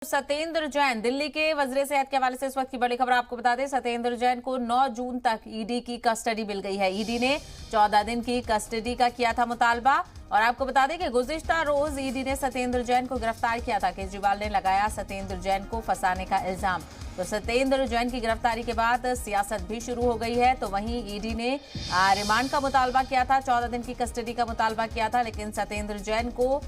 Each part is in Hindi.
सत्येंद्र जैन दिल्ली के वजीर सेहत के हवाले से इस वक्त की बड़ी खबर आपको बता दें। सत्येंद्र जैन को 9 जून तक ईडी की कस्टडी मिल गई है। ईडी ने 14 दिन की कस्टडी का किया था मुतालबा और आपको बता दें कि गुज़िश्ता रोज ईडी ने सत्येंद्र जैन को गिरफ्तार किया था। केजरीवाल ने लगाया सत्येंद्र जैन को फंसाने का इल्जाम। तो सत्येंद्र जैन की गिरफ्तारी के बाद सियासत भी शुरू हो गई है। तो वहीं ईडी ने रिमांड का मुतालबा किया था, 14 दिन की कस्टडी का मुतालबा किया था, लेकिन सत्येंद्र जैन को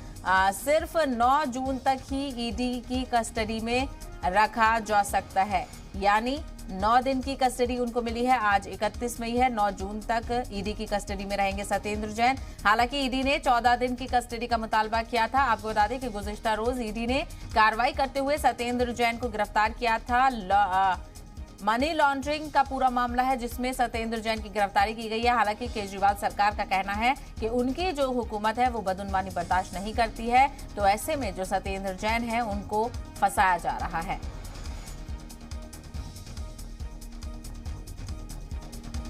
सिर्फ 9 जून तक ही ईडी की कस्टडी में रखा जा सकता है। यानी 9 दिन की कस्टडी उनको मिली है। आज 31 मई है, 9 जून तक ईडी की कस्टडी में रहेंगे सत्येंद्र जैन। हालांकि ईडी ने 14 दिन की कस्टडी का मुतालबा किया था। आपको बता दें कि गुज़िश्ता रोज ईडी ने कार्रवाई करते हुए सत्येंद्र जैन को गिरफ्तार किया था। मनी लॉन्ड्रिंग का पूरा मामला है जिसमें सत्येंद्र जैन की गिरफ्तारी की गई है। हालांकि केजरीवाल सरकार का कहना है कि उनकी जो हुकूमत है वो बदउनवानी बर्दाश्त नहीं करती है। तो ऐसे में जो सत्येंद्र जैन है उनको फंसाया जा रहा है।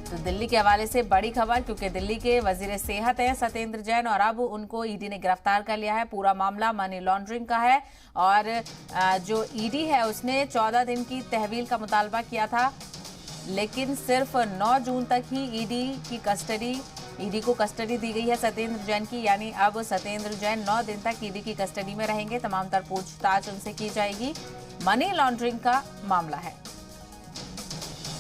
तो दिल्ली के हवाले से बड़ी खबर, क्योंकि दिल्ली के वजीर सेहत हैं सत्येंद्र जैन और अब उनको ईडी ने गिरफ्तार कर लिया है। पूरा मामला मनी लॉन्ड्रिंग का है और जो ईडी है उसने 14 दिन की तहवील का मुतालबा किया था, लेकिन सिर्फ 9 जून तक ही ईडी को कस्टडी दी गई है सत्येंद्र जैन की। यानी अब सत्येंद्र जैन 9 दिन तक ईडी की कस्टडी में रहेंगे। तमाम तर पूछताछ उनसे की जाएगी। मनी लॉन्ड्रिंग का मामला है।